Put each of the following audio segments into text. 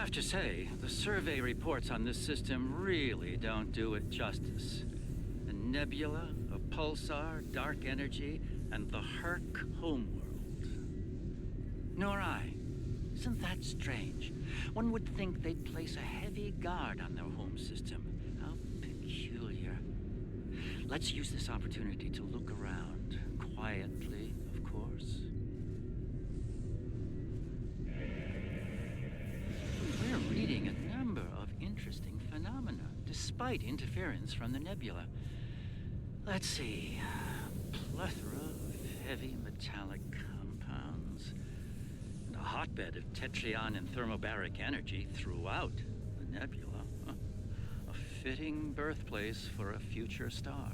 have to say, the survey reports on this system really don't do it justice. A nebula, a pulsar, dark energy, and the Hur'q homeworld. Nor I. Isn't that strange? One would think they'd place a heavy guard on their home system. How peculiar. Let's use this opportunity to look around. Quietly, of course. We're reading a number of interesting phenomena, despite interference from the nebula. Let's see. A plethora of heavy metallic compounds, and a hotbed of tetryon and thermobaric energy throughout the nebula. A fitting birthplace for a future star.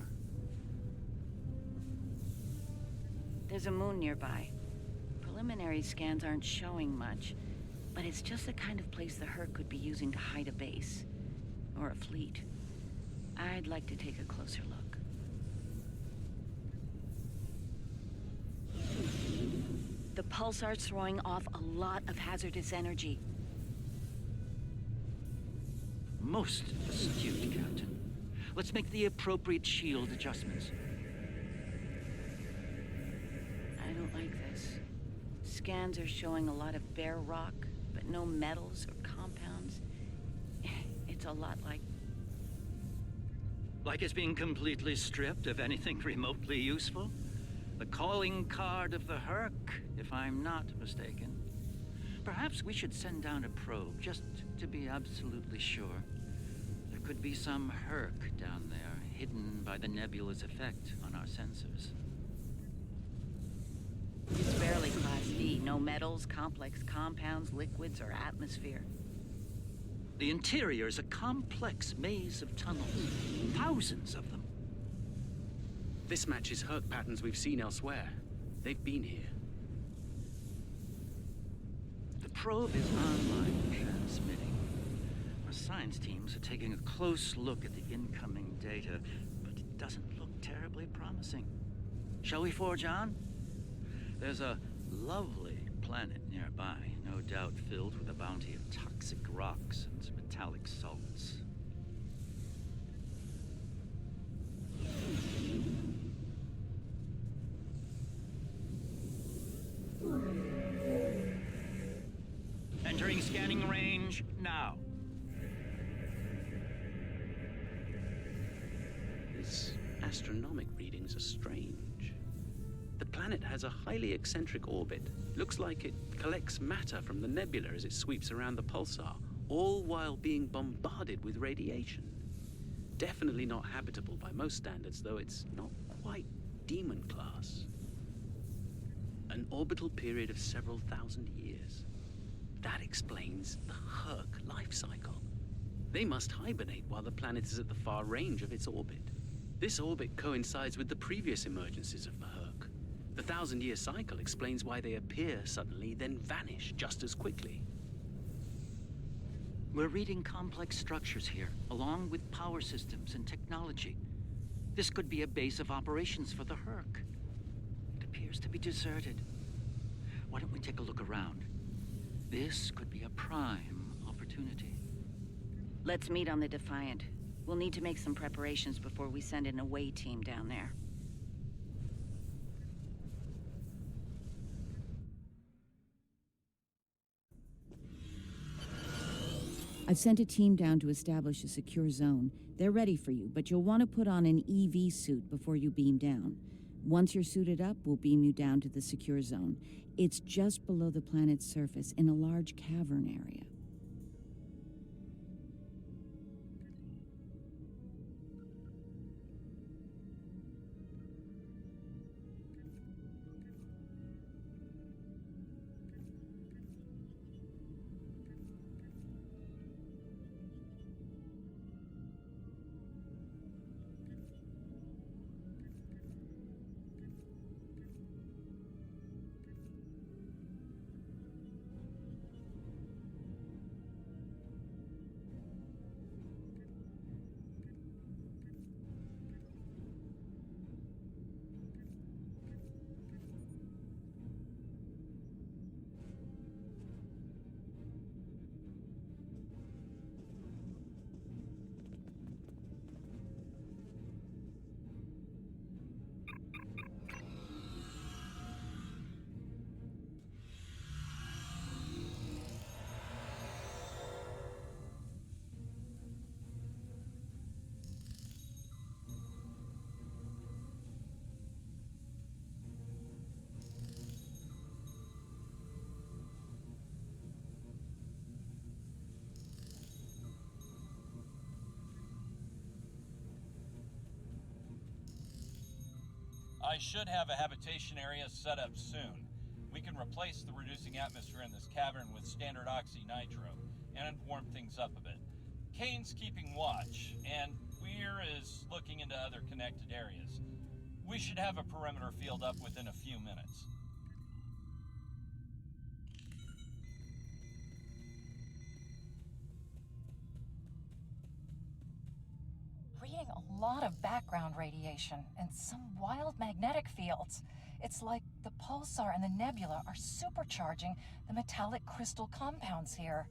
There's a moon nearby. Preliminary scans aren't showing much, but it's just the kind of place the Hur'q could be using to hide a base. Or a fleet. I'd like to take a closer look. The pulsar's throwing off a lot of hazardous energy. Most astute, Captain. Let's make the appropriate shield adjustments. I don't like this. Scans are showing a lot of bare rock, but no metals or compounds. It's a lot like... Like it's being completely stripped of anything remotely useful? The calling card of the Hur'q, if I'm not mistaken. Perhaps we should send down a probe, just to be absolutely sure. There could be some Hur'q down there, hidden by the nebula's effect on our sensors. It's barely Class D. No metals, complex compounds, liquids, or atmosphere. The interior is a complex maze of tunnels. Thousands of them. This matches Hur'q patterns we've seen elsewhere. They've been here. The probe is online transmitting. Our science teams are taking a close look at the incoming data, but it doesn't look terribly promising. Shall we forge on? There's a lovely planet nearby, no doubt filled with a bounty of toxic rocks and metallic salts. Entering scanning range now. These astronomic readings are strange. The planet has a highly eccentric orbit. Looks like it collects matter from the nebula as it sweeps around the pulsar, all while being bombarded with radiation. Definitely not habitable by most standards, though it's not quite demon class. An orbital period of several thousand years. That explains the Hur'q life cycle. They must hibernate while the planet is at the far range of its orbit. This orbit coincides with the previous emergences of the Hur'q. The 1,000-year cycle explains why they appear suddenly, then vanish just as quickly. We're reading complex structures here, along with power systems and technology. This could be a base of operations for the Hur'q. It appears to be deserted. Why don't we take a look around? This could be a prime opportunity. Let's meet on the Defiant. We'll need to make some preparations before we send an away team down there. I've sent a team down to establish a secure zone. They're ready for you, but you'll want to put on an EV suit before you beam down. Once you're suited up, we'll beam you down to the secure zone. It's just below the planet's surface in a large cavern area. I should have a habitation area set up soon. We can replace the reducing atmosphere in this cavern with standard oxy-nitro and warm things up a bit. Kane's keeping watch, and Weir is looking into other connected areas. We should have a perimeter field up within a few minutes. Reading a lot of background radiation and some wild magnetic fields. It's like the pulsar and the nebula are supercharging the metallic crystal compounds here.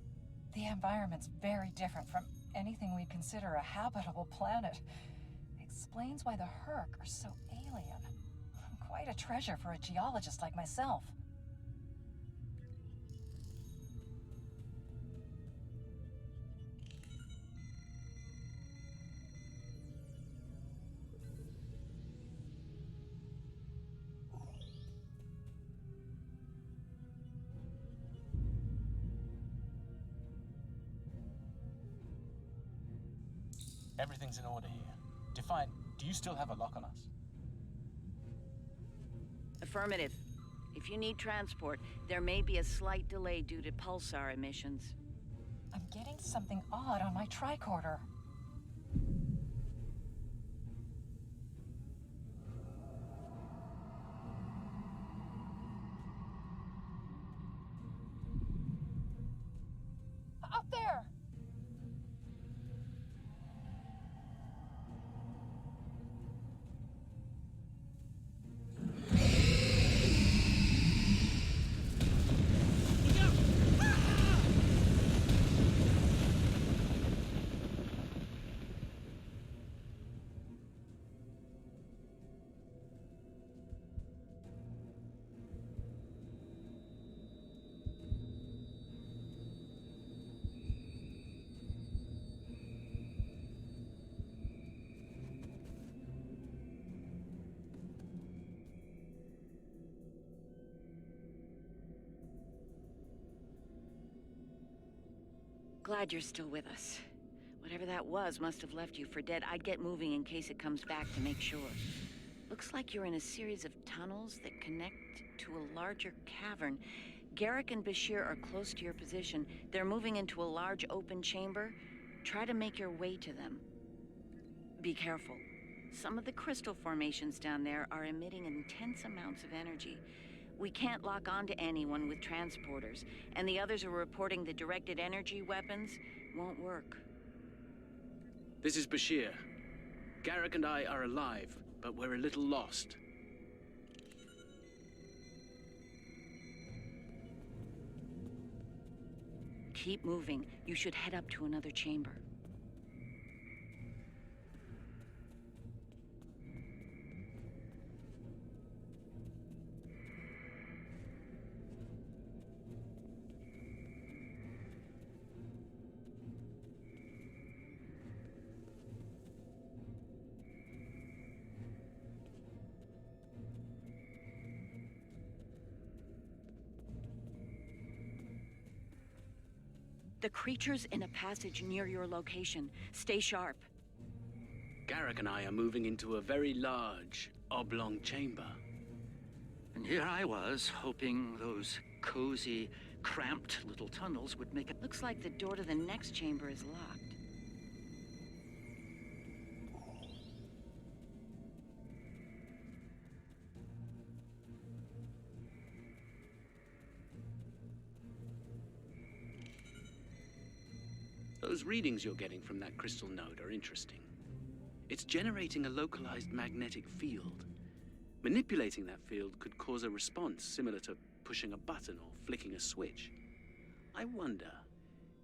The environment's very different from anything we'd consider a habitable planet. Explains why the Hur'q are so alien. Quite a treasure for a geologist like myself. Everything's in order here. Define, do you still have a lock on us? Affirmative. If you need transport, there may be a slight delay due to pulsar emissions. I'm getting something odd on my tricorder. Up there! Glad you're still with us. Whatever that was must have left you for dead. I'd get moving in case it comes back to make sure. Looks like you're in a series of tunnels that connect to a larger cavern. Garrick and Bashir are close to your position. They're moving into a large open chamber. Try to make your way to them. Be careful. Some of the crystal formations down there are emitting intense amounts of energy. We can't lock onto anyone with transporters, and the others are reporting the directed energy weapons won't work. This is Bashir. Garrick and I are alive, but we're a little lost. Keep moving. You should head up to another chamber. The creature's in a passage near your location. Stay sharp. Garrick and I are moving into a very large, oblong chamber. And here I was, hoping those cozy, cramped little tunnels would make it. Looks like the door to the next chamber is locked. Those readings you're getting from that crystal node are interesting. It's generating a localized magnetic field. Manipulating that field could cause a response similar to pushing a button or flicking a switch. I wonder,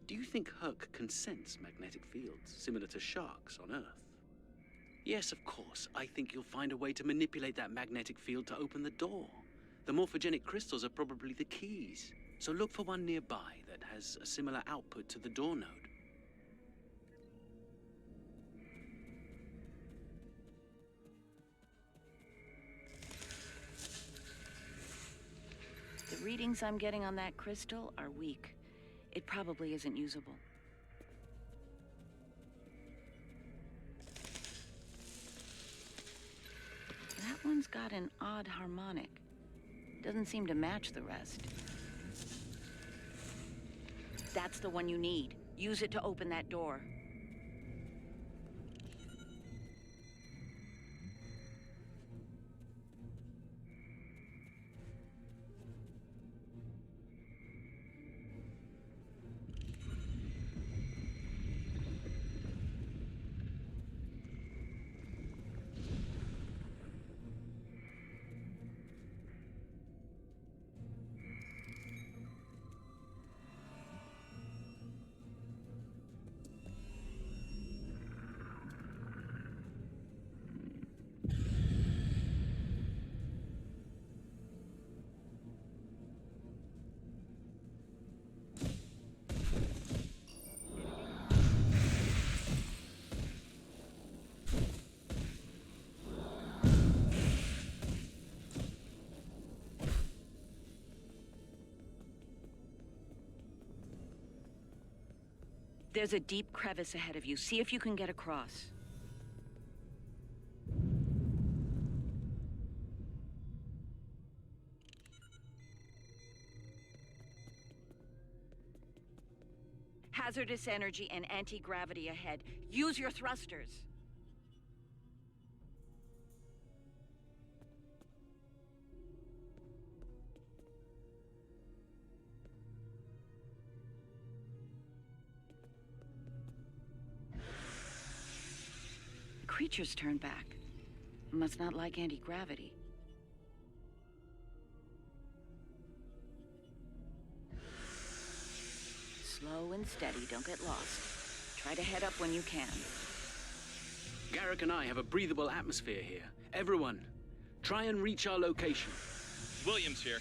do you think Hur'q can sense magnetic fields similar to sharks on Earth? Yes, of course. I think you'll find a way to manipulate that magnetic field to open the door. The morphogenic crystals are probably the keys. So look for one nearby that has a similar output to the door node. The readings I'm getting on that crystal are weak. It probably isn't usable. That one one's got an odd harmonic. Doesn't seem to match the rest. That's the one you need. Use it to open that door. There's a deep crevice ahead of you. See if you can get across. Hazardous energy and anti-gravity ahead. Use your thrusters. Creatures turn back. Must not like anti-gravity. Slow and steady, don't get lost. Try to head up when you can. Garrick and I have a breathable atmosphere here. Everyone, try and reach our location. Williams here.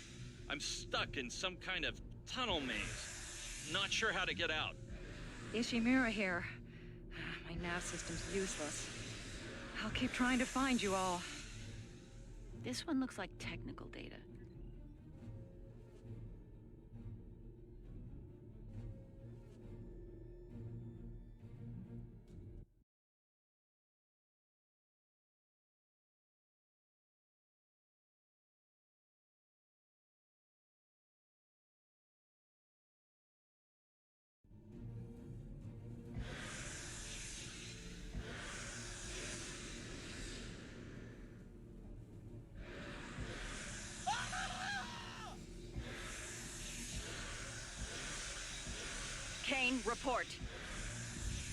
I'm stuck in some kind of tunnel maze. Not sure how to get out. Ishimura here. My nav system's useless. I'll keep trying to find you all. This one looks like technical data. Kane, report.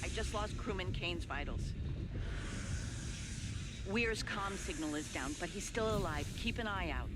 I just lost crewman Kane's vitals. Weir's comm signal is down, but he's still alive. Keep an eye out.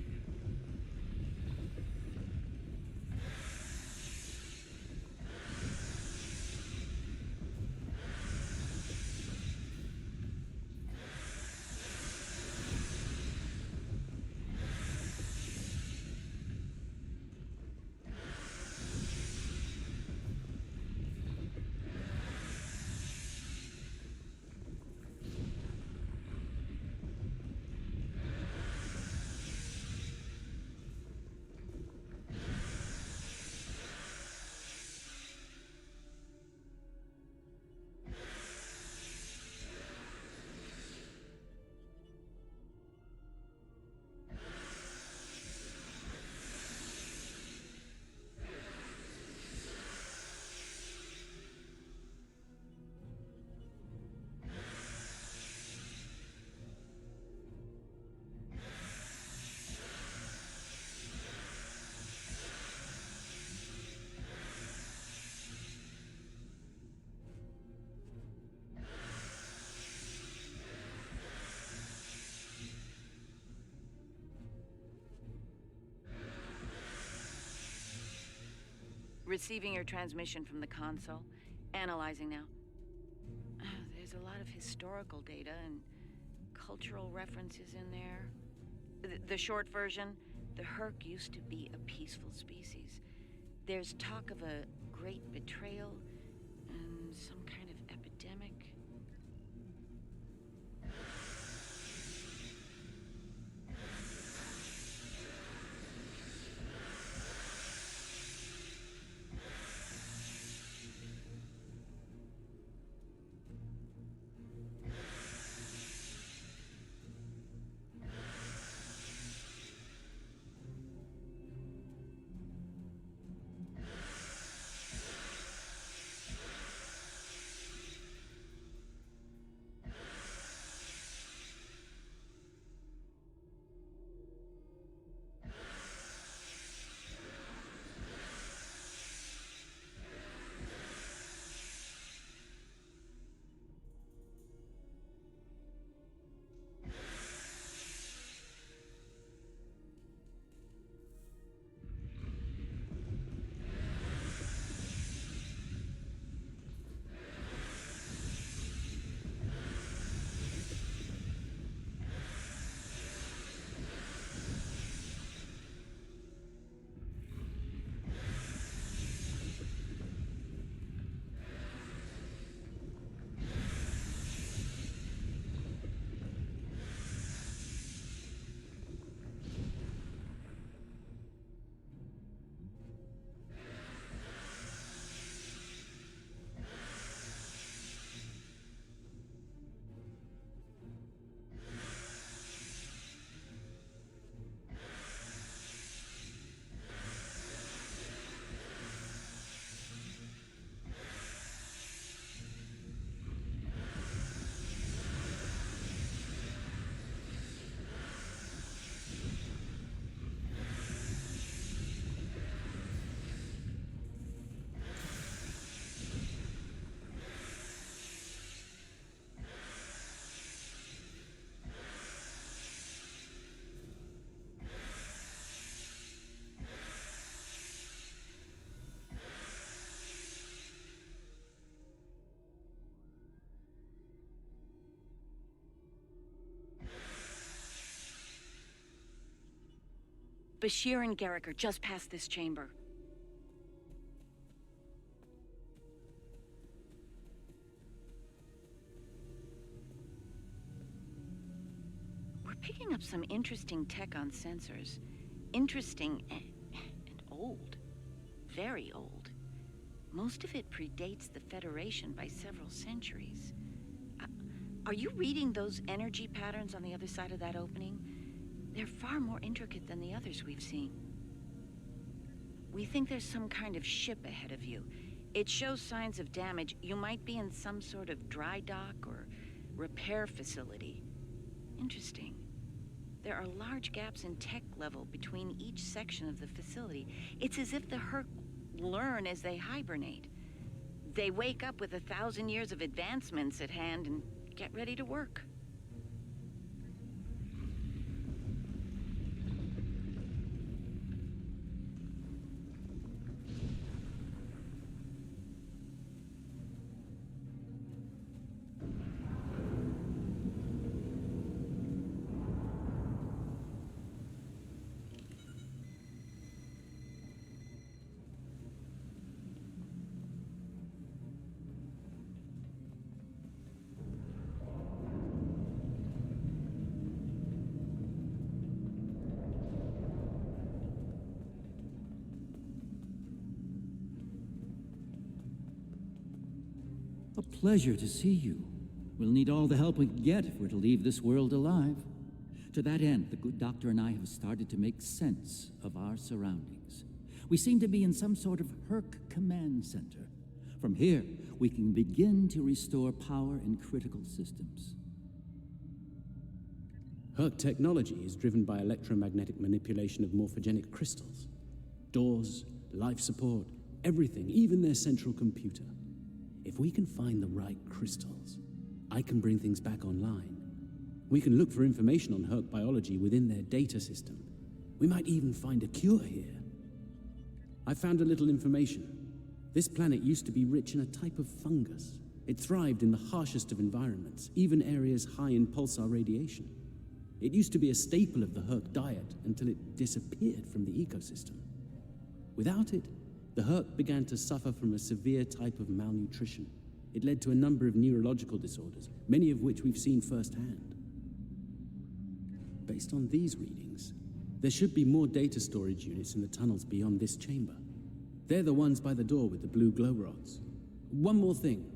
Receiving your transmission from the console. Analyzing now. There's a lot of historical data and cultural references in there. The short version, the Hur'q used to be a peaceful species. There's talk of a great betrayal and some kind of epidemic. Bashir and Garrick are just past this chamber. We're picking up some interesting tech on sensors. Interesting and old. Very old. Most of it predates the Federation by several centuries. Are you reading those energy patterns on the other side of that opening? They're far more intricate than the others we've seen. We think there's some kind of ship ahead of you. It shows signs of damage. You might be in some sort of dry dock or repair facility. Interesting. There are large gaps in tech level between each section of the facility. It's as if the Hur'q learn as they hibernate. They wake up with 1,000 years of advancements at hand and get ready to work. A pleasure to see you. We'll need all the help we can get if we're to leave this world alive. To that end, the good doctor and I have started to make sense of our surroundings. We seem to be in some sort of Hur'q command center. From here, we can begin to restore power in critical systems. Hur'q technology is driven by electromagnetic manipulation of morphogenic crystals. Doors, life support, everything, even their central computer. If we can find the right crystals, I can bring things back online. We can look for information on Hur'q biology within their data system. We might even find a cure here. I found a little information. This planet used to be rich in a type of fungus. It thrived in the harshest of environments, even areas high in pulsar radiation. It used to be a staple of the Hur'q diet until it disappeared from the ecosystem. Without it, the Hur'q began to suffer from a severe type of malnutrition. It led to a number of neurological disorders, many of which we've seen firsthand. Based on these readings, there should be more data storage units in the tunnels beyond this chamber. They're the ones by the door with the blue glow rods. One more thing.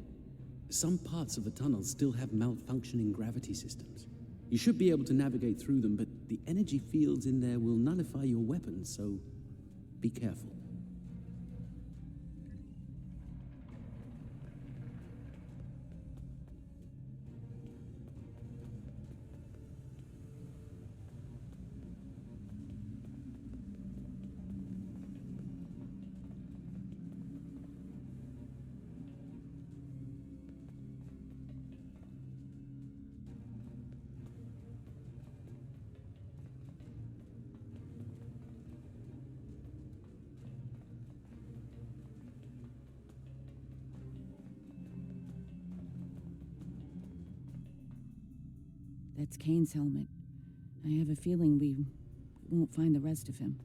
Some parts of the tunnels still have malfunctioning gravity systems. You should be able to navigate through them, but the energy fields in there will nullify your weapons, so be careful. That's Kane's helmet. I have a feeling we won't find the rest of him.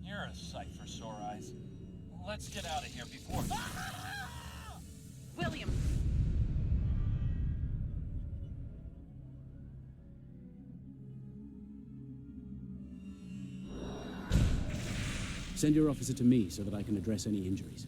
You're a sight for sore eyes. Let's get out of here before... William! Send your officer to me so that I can address any injuries.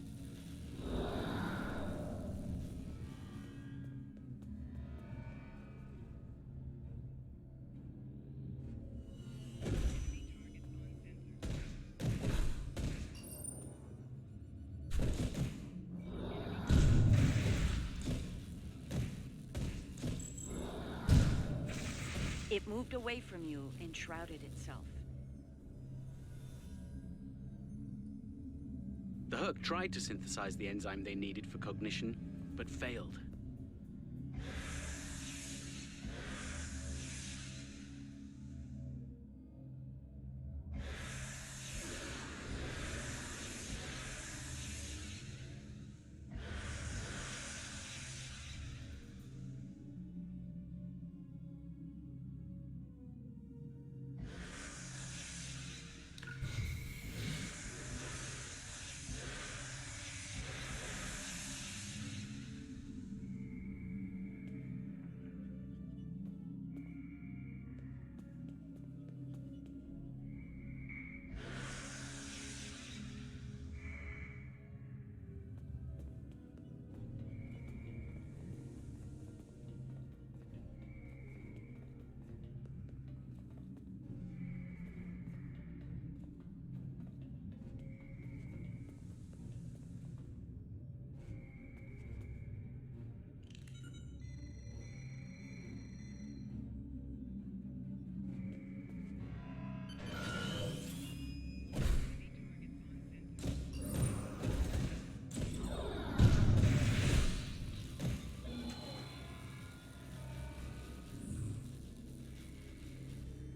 It moved away from you and shrouded itself. The Hur'q tried to synthesize the enzyme they needed for cognition, but failed.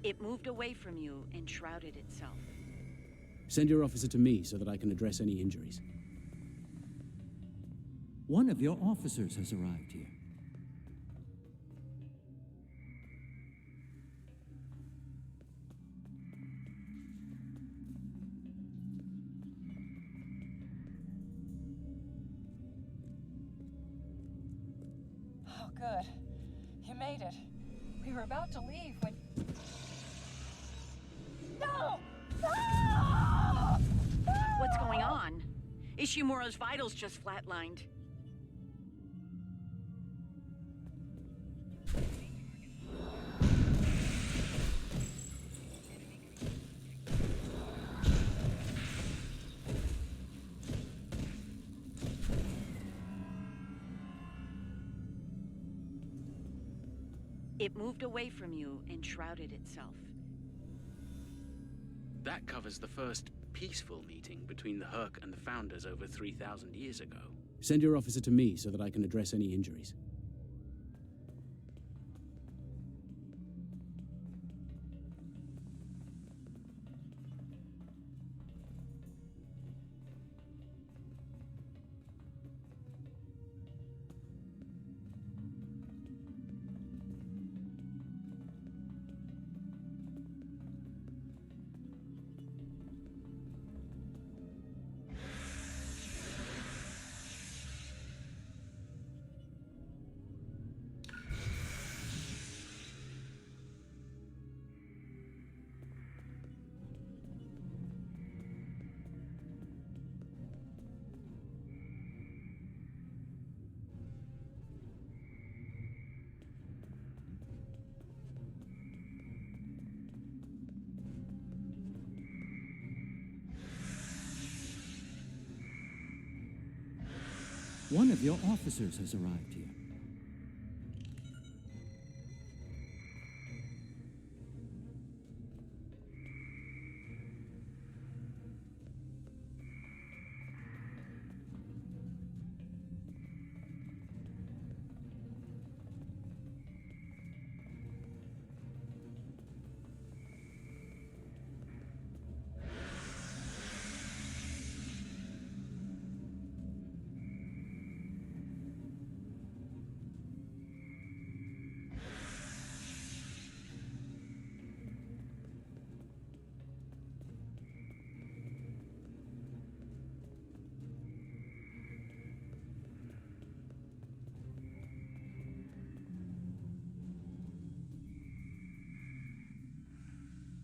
It moved away from you and shrouded itself. Send your officer to me so that I can address any injuries. One of your officers has arrived here. Oh, good. You made it. We were about to leave when... No! No! What's going on? Ishimura's vitals just flatlined. It moved away from you and shrouded itself. That covers the first peaceful meeting between the Hur'q and the Founders over 3,000 years ago. Send your officer to me so that I can address any injuries. One of your officers has arrived here.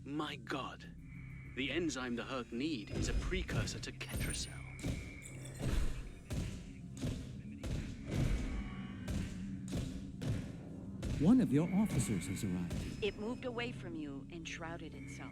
My God. The enzyme the Hur'q need is a precursor to Ketracell. One of your officers has arrived here. It moved away from you and shrouded itself.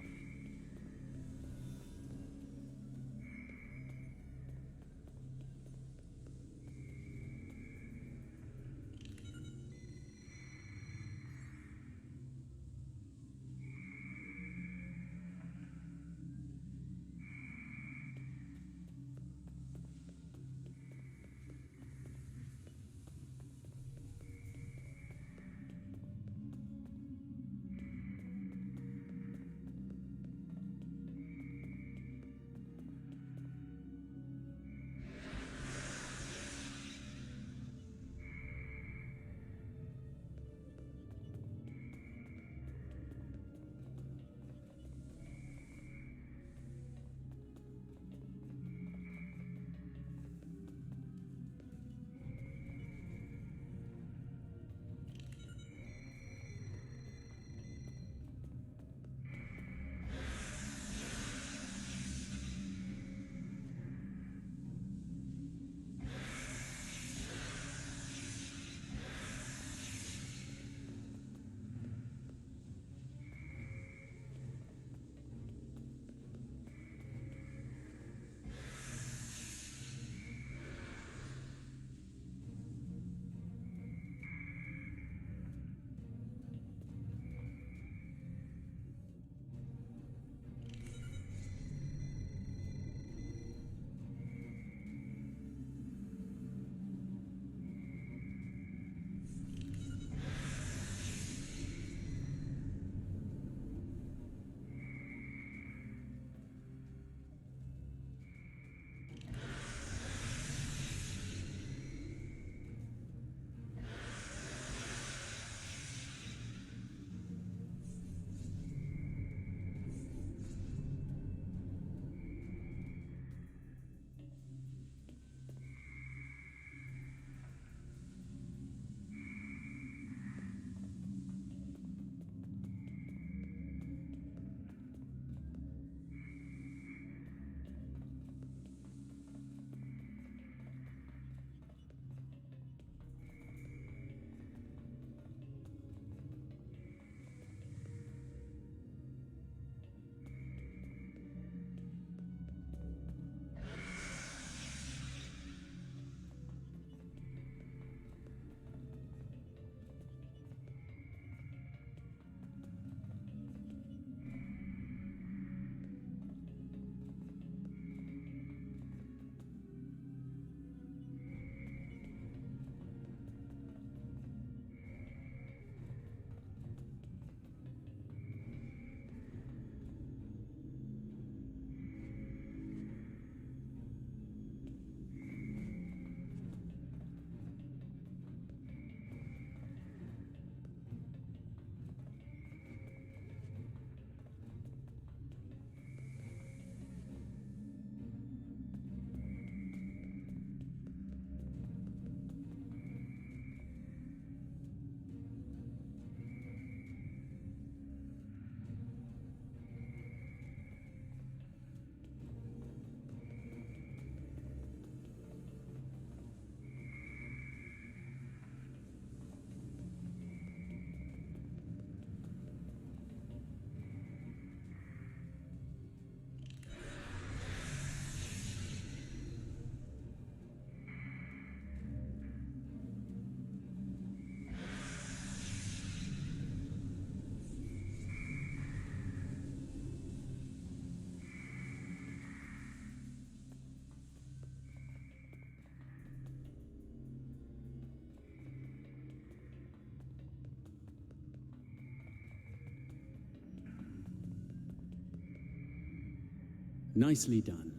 Nicely done.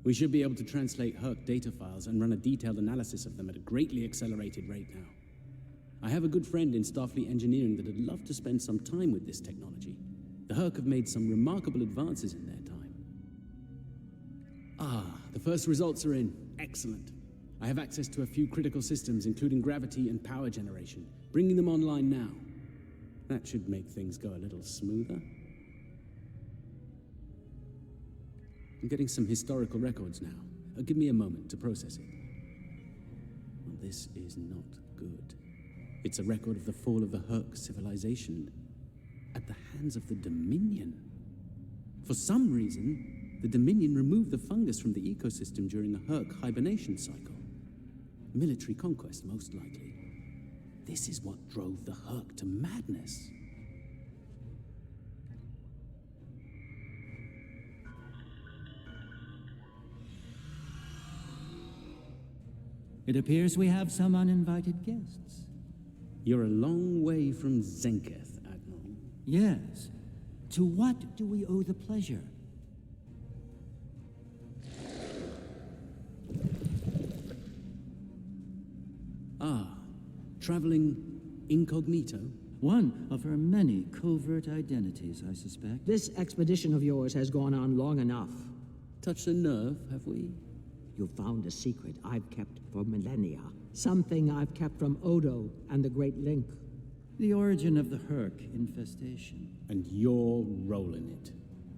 We should be able to translate Hur'q data files and run a detailed analysis of them at a greatly accelerated rate now. I have a good friend in Starfleet engineering that would love to spend some time with this technology. The Hur'q have made some remarkable advances in their time. The first results are in. Excellent. I have access to a few critical systems, including gravity and power generation. Bringing them online now. That should make things go a little smoother. I'm getting some historical records now. Give me a moment to process it. Well, this is not good. It's a record of the fall of the Hur'q civilization at the hands of the Dominion. For some reason, the Dominion removed the fungus from the ecosystem during the Hur'q hibernation cycle. Military conquest, most likely. This is what drove the Hur'q to madness. It appears we have some uninvited guests. You're a long way from Zenketh, Admiral. Yes. To what do we owe the pleasure? Traveling incognito? One of her many covert identities, I suspect. This expedition of yours has gone on long enough. Touched a nerve, have we? You found a secret I've kept for millennia. Something I've kept from Odo and the Great Link. The origin of the Hur'q infestation. And your role in it.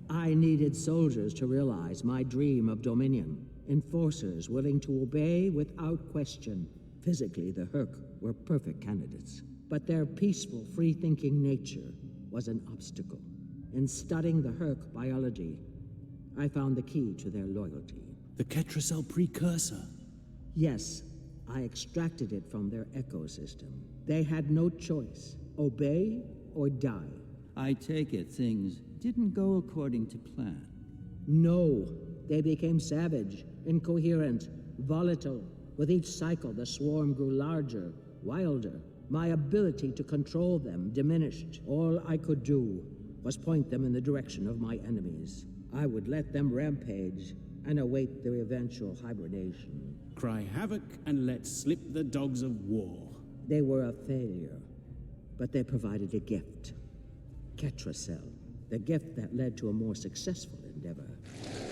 I needed soldiers to realize my dream of dominion. Enforcers willing to obey without question. Physically, the Hur'q were perfect candidates. But their peaceful, free-thinking nature was an obstacle. In studying the Hur'q biology, I found the key to their loyalty. The Ketracel precursor? Yes, I extracted it from their ecosystem. They had no choice. Obey or die. I take it things didn't go according to plan. No, they became savage, incoherent, volatile. With each cycle, the swarm grew larger, wilder. My ability to control them diminished. All I could do was point them in the direction of my enemies. I would let them rampage and await their eventual hibernation. Cry havoc and let slip the dogs of war. They were a failure, but they provided a gift. Ketracel, the gift that led to a more successful endeavor.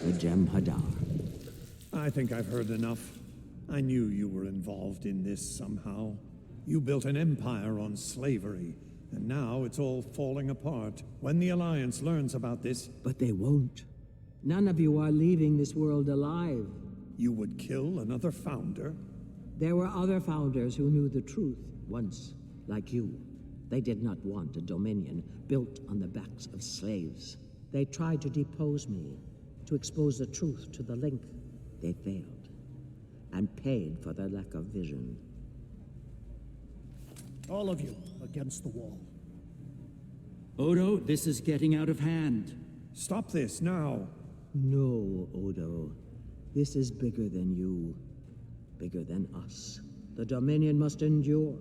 The Gem Hadar. I think I've heard enough. I knew you were involved in this somehow. You built an empire on slavery, and now it's all falling apart. When the Alliance learns about this... But they won't. None of you are leaving this world alive. You would kill another founder? There were other founders who knew the truth once, like you. They did not want a dominion built on the backs of slaves. They tried to depose me, to expose the truth to the Link. They failed, and paid for their lack of vision. All of you against the wall. Odo, this is getting out of hand. Stop this now. No, Odo. This is bigger than you. Bigger than us. The Dominion must endure.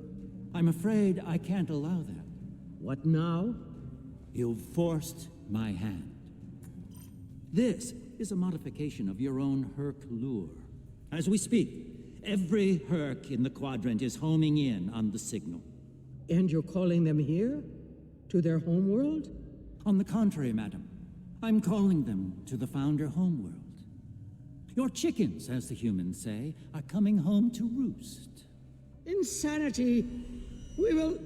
I'm afraid I can't allow that. What now? You've forced my hand. This is a modification of your own Hur'q lure. As we speak, every Hur'q in the quadrant is homing in on the signal. And you're calling them here? To their homeworld? On the contrary, madam. I'm calling them to the Founder homeworld. Your chickens, as the humans say, are coming home to roost. Insanity! We will...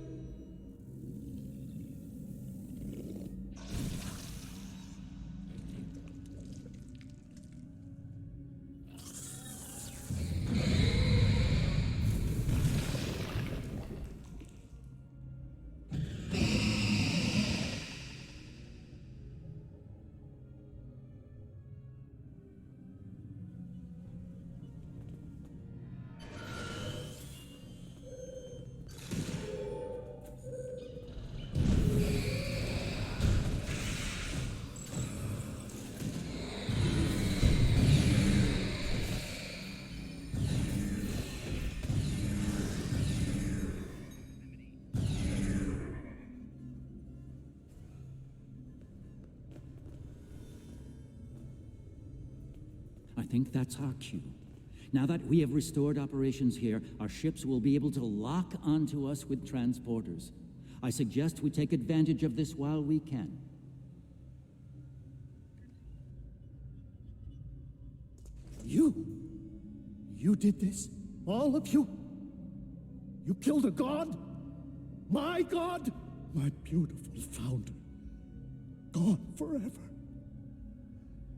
think that's our cue. Now that we have restored operations here, our ships will be able to lock onto us with transporters. I suggest we take advantage of this while we can. You did this? All of you? You killed a god? My god? My beautiful founder. Gone forever.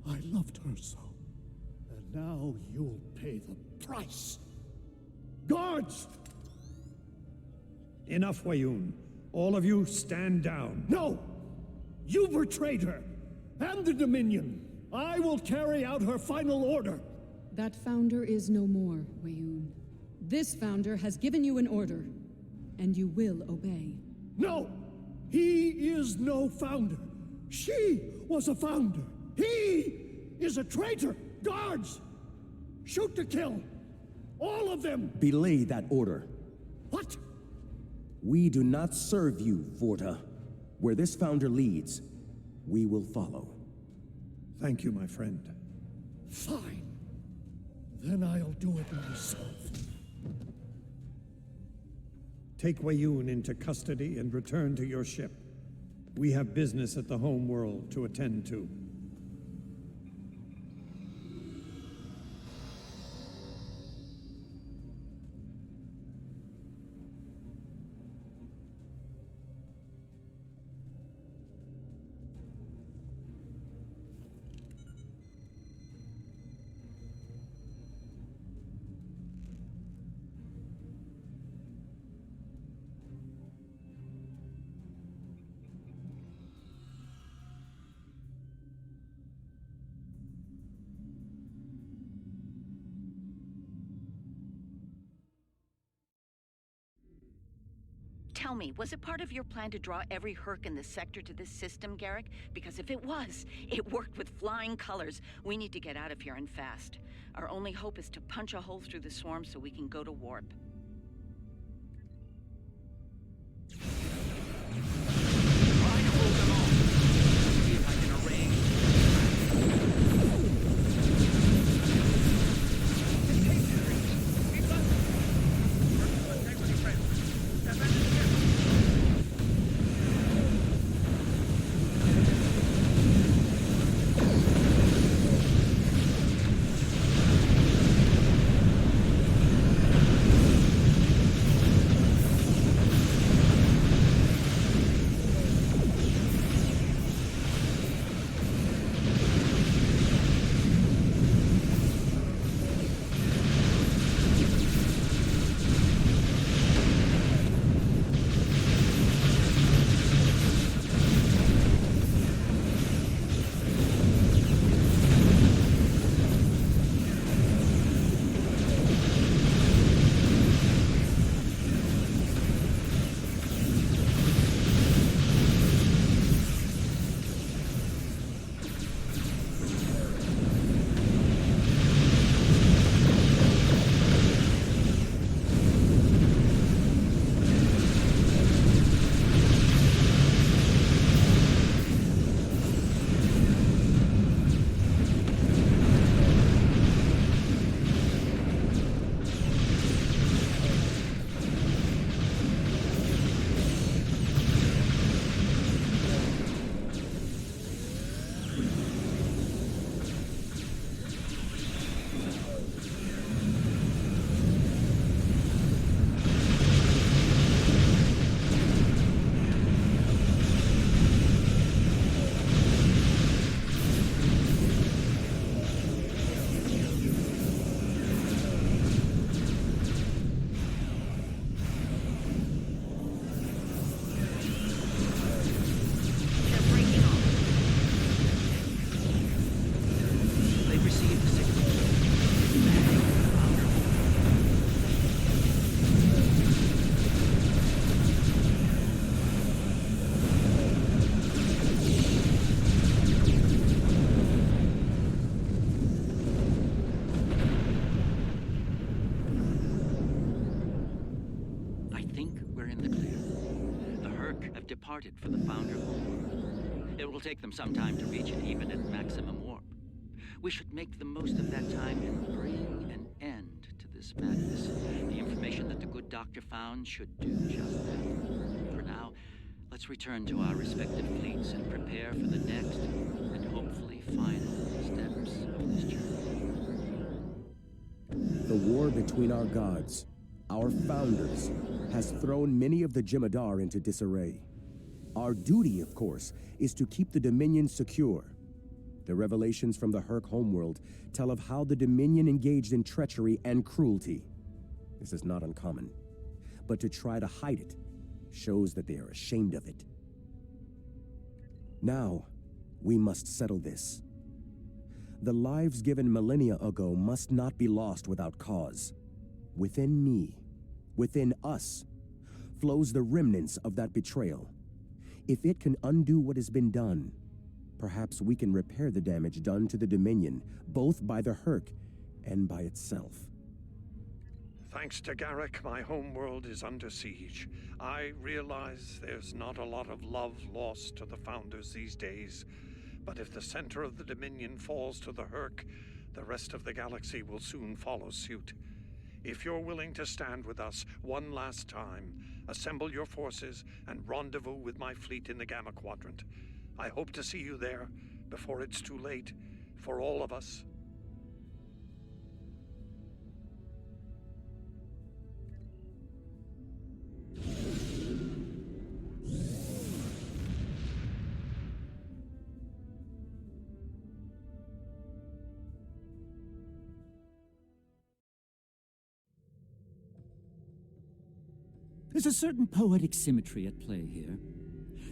I loved her so. And now you'll pay the price. Guards! Enough, Weyoun. All of you stand down. No! You betrayed her! And the Dominion! I will carry out her final order! That founder is no more, Weyoun. This founder has given you an order, and you will obey. No! He is no founder. She was a founder. He is a traitor! Guards! Shoot to kill! All of them! Belay that order. What? We do not serve you, Vorta. Where this founder leads, we will follow. Thank you, my friend. Fine. Then I'll do it myself. Take Weyoun into custody and return to your ship. We have business at the homeworld to attend to. Tell me, was it part of your plan to draw every Hur'q in the sector to this system, Garrick? Because if it was, it worked with flying colors. We need to get out of here and fast. Our only hope is to punch a hole through the swarm so we can go to warp. Try to hold them off. See if I can arrange. Departed for the Founder homeworld. It will take them some time to reach it, even at maximum warp. We should make the most of that time and bring an end to this madness. The information that the good doctor found should do just that. For now, let's return to our respective fleets and prepare for the next and hopefully final steps of this journey. The war between our gods, our founders, has thrown many of the Jem'Hadar into disarray. Our duty, of course, is to keep the Dominion secure. The revelations from the Hur'q homeworld tell of how the Dominion engaged in treachery and cruelty. This is not uncommon. But to try to hide it shows that they are ashamed of it. Now, we must settle this. The lives given millennia ago must not be lost without cause. Within me, within us, flows the remnants of that betrayal. If it can undo what has been done, perhaps we can repair the damage done to the Dominion, both by the Hur'q and by itself. Thanks to Garrick, my homeworld is under siege. I realize there's not a lot of love lost to the Founders these days, but if the center of the Dominion falls to the Hur'q, the rest of the galaxy will soon follow suit. If you're willing to stand with us one last time, assemble your forces and rendezvous with my fleet in the Gamma Quadrant. I hope to see you there before it's too late for all of us. There's a certain poetic symmetry at play here.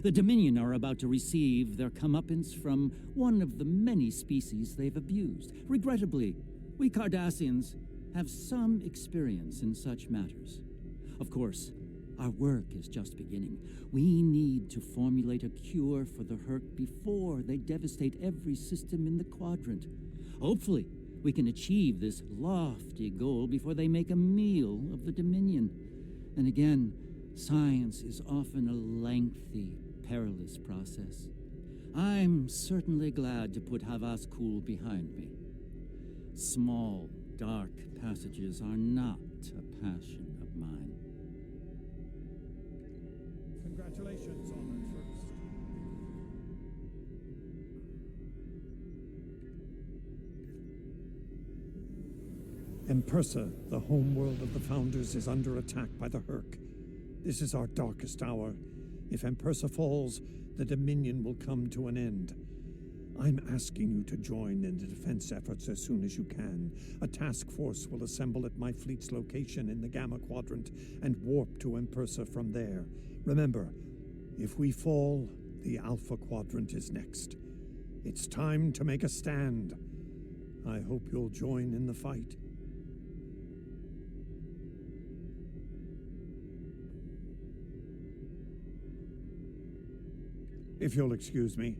The Dominion are about to receive their comeuppance from one of the many species they've abused. Regrettably, we Cardassians have some experience in such matters. Of course, our work is just beginning. We need to formulate a cure for the Hur'q before they devastate every system in the quadrant. Hopefully, we can achieve this lofty goal before they make a meal of the Dominion. And again, science is often a lengthy, perilous process. I'm certainly glad to put Havas Kul behind me. Small, dark passages are not a passion of mine. Congratulations on our first. Empersa, the homeworld of the Founders, is under attack by the Hur'q. This is our darkest hour. If Empersa falls, the Dominion will come to an end. I'm asking you to join in the defense efforts as soon as you can. A task force will assemble at my fleet's location in the Gamma Quadrant and warp to Empersa from there. Remember, if we fall, the Alpha Quadrant is next. It's time to make a stand. I hope you'll join in the fight. If you'll excuse me,